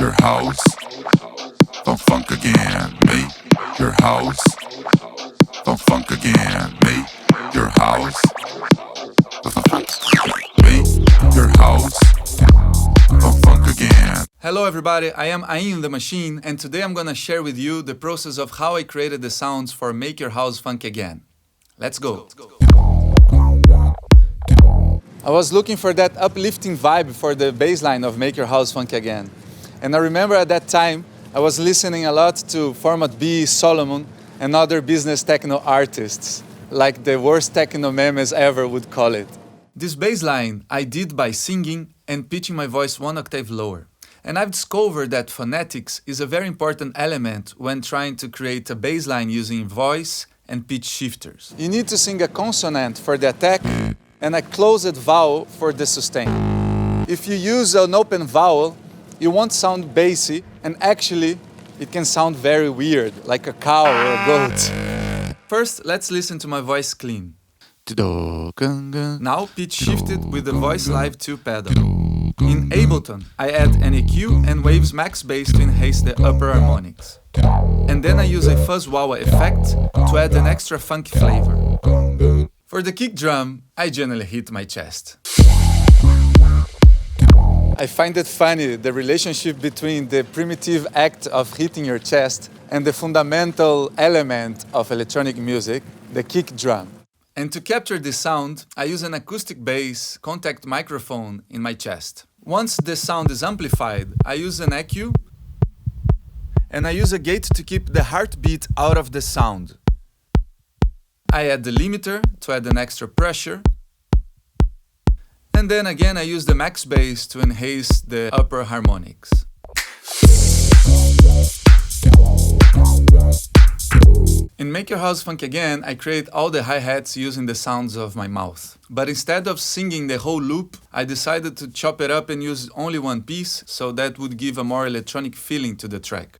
your house funk again. Make your house funk again. Make your house make your house funk again. Hello everybody, I am Ain the Machine, and today I'm gonna share with you the process of how I created the sounds for Make Your House Funk Again. Let's go. I was looking for that uplifting vibe for the bass line of Make Your House Funk Again. And I remember at that time, I was listening a lot to Format B, Solomon, and other business techno artists, like the worst techno memes ever would call it. This bass line I did by singing and pitching my voice one octave lower. And I've discovered that phonetics is a very important element when trying to create a bass line using voice and pitch shifters. You need to sing a consonant for the attack and a closed vowel for the sustain. If you use an open vowel, it won't sound bassy, and actually, it can sound very weird, like a cow or a goat. First, let's listen to my voice clean. Now pitch shifted with the Voice Live 2 pedal. In Ableton, I add an EQ and Waves Max Bass to enhance the upper harmonics. And then I use a fuzz wah effect to add an extra funky flavor. For the kick drum, I generally hit my chest. I find it funny, the relationship between the primitive act of hitting your chest and the fundamental element of electronic music, the kick drum. And to capture this sound, I use an acoustic bass contact microphone in my chest. Once the sound is amplified, I use an EQ and I use a gate to keep the heartbeat out of the sound. I add the limiter to add an extra pressure. And then again I use the max bass to enhance the upper harmonics. In Make Your House Funk Again, I create all the hi-hats using the sounds of my mouth. But instead of singing the whole loop, I decided to chop it up and use only one piece, so that would give a more electronic feeling to the track.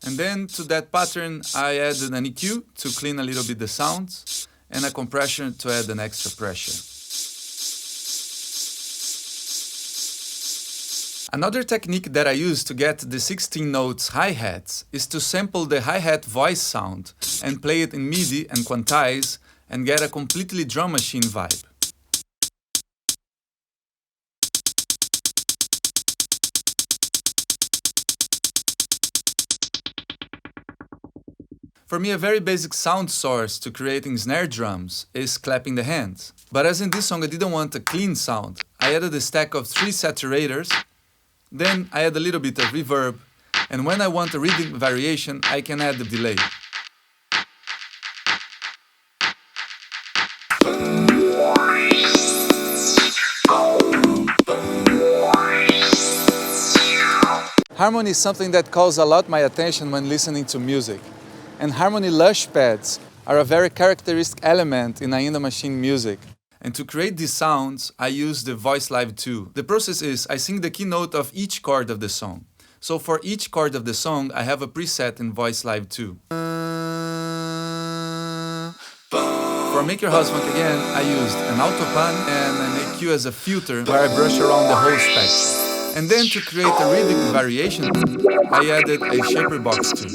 And then to that pattern, I added an EQ to clean a little bit the sounds, and a compression to add an extra pressure. Another technique that I use to get the 16 notes hi-hats is to sample the hi-hat voice sound and play it in MIDI and quantize and get a completely drum machine vibe. For me, a very basic sound source to creating snare drums is clapping the hands. But as in this song I didn't want a clean sound, I added a stack of 3 saturators. Then I add a little bit of reverb, and when I want a rhythm variation, I can add the delay. Harmony is something that calls a lot my attention when listening to music, and harmony lush pads are a very characteristic element in Ain the Machine music. And to create these sounds, I use the Voice Live 2. The process is, I sing the keynote of each chord of the song. So for each chord of the song, I have a preset in Voice Live 2. For Make Your House Funk Again, I used an autopan and an EQ as a filter where I brush around the whole spectrum. And then to create a rhythm variation, I added a shaper box too.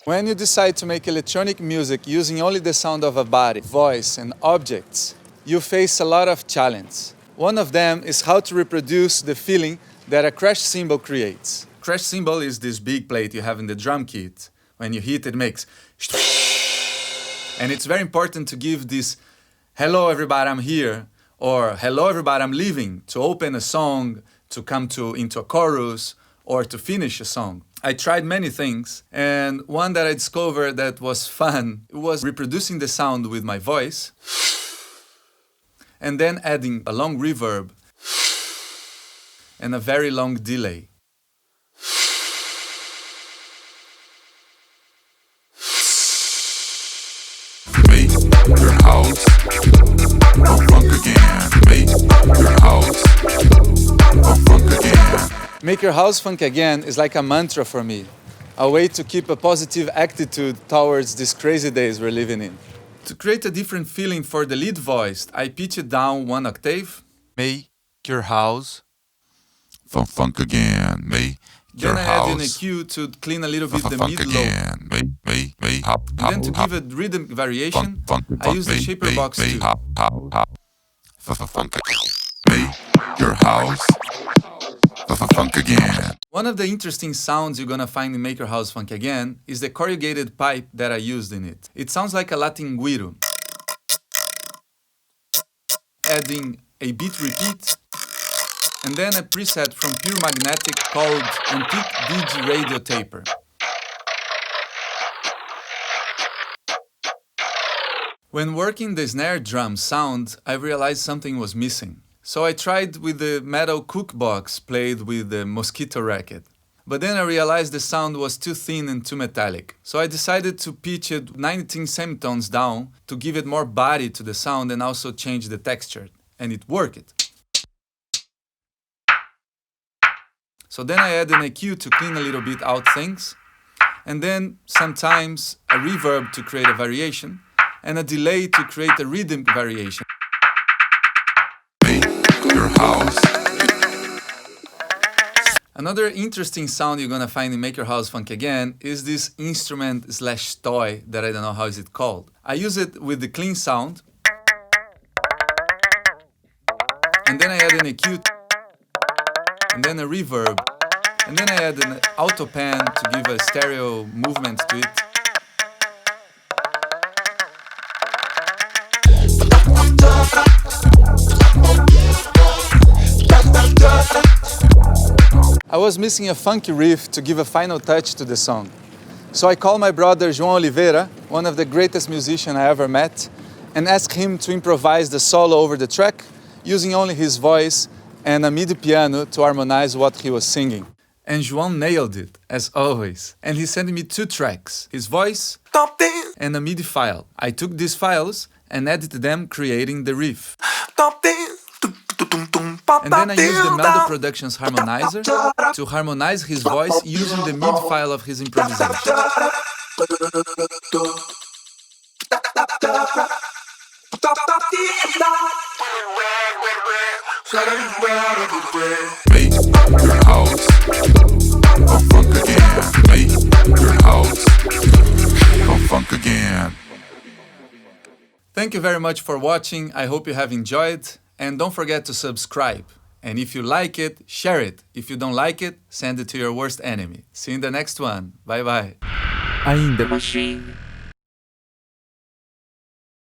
When you decide to make electronic music using only the sound of a body, voice, and objects, you face a lot of challenges. One of them is how to reproduce the feeling that a crash cymbal creates. Crash cymbal is this big plate you have in the drum kit. When you hit it makes and it's very important to give this "Hello everybody, I'm here" or "Hello everybody, I'm leaving" to open a song, to come into a chorus, or to finish a song. I tried many things, and one that I discovered that was fun was reproducing the sound with my voice, and then adding a long reverb and a very long delay. Make your house funk again. Make your house funk again. Make Your House Funk Again is like a mantra for me, a way to keep a positive attitude towards these crazy days we're living in. To create a different feeling for the lead voice, I pitch it down one octave. Make your house funk again. Make your Then I add in a house cue to clean a little bit the funk mid-low. again. Make hop, And then to hop, give a rhythm variation, funk, I use the shaper box too. hop, funk again. Make your house funk again. One of the interesting sounds you're gonna find in Make Your House Funk Again is the corrugated pipe that I used in it. It sounds like a Latin guiro. Adding a beat repeat, and then a preset from Pure Magnetic called Untitled Radio Taper. When working the snare drum sound, I realized something was missing. So I tried with the metal cookbox played with the mosquito racket. But then I realized the sound was too thin and too metallic. So I decided to pitch it 19 semitones down to give it more body to the sound and also change the texture. And it worked. So then I added an EQ to clean a little bit out things. And then sometimes a reverb to create a variation and a delay to create a rhythm variation. Your house. Another interesting sound you're gonna find in Make Your House Funk Again is this instrument/toy that I don't know how is it called. I use it with the clean sound, and then I add an EQ, and then a reverb, and then I add an auto pan to give a stereo movement to it. I was missing a funky riff to give a final touch to the song. So I called my brother João Oliveira, one of the greatest musicians I ever met, and asked him to improvise the solo over the track using only his voice and a MIDI piano to harmonize what he was singing. And João nailed it, as always. And he sent me 2 tracks, his voice and a MIDI file. I took these files and edited them, creating the riff. And then I used the Melody Productions harmonizer to harmonize his voice using the mid file of his improvisation. Make your house funk again. Make your house funk again. Thank you very much for watching. I hope you have enjoyed. And don't forget to subscribe. And if you like it, share it. If you don't like it, send it to your worst enemy. See you in the next one. Bye bye. Ainda machine.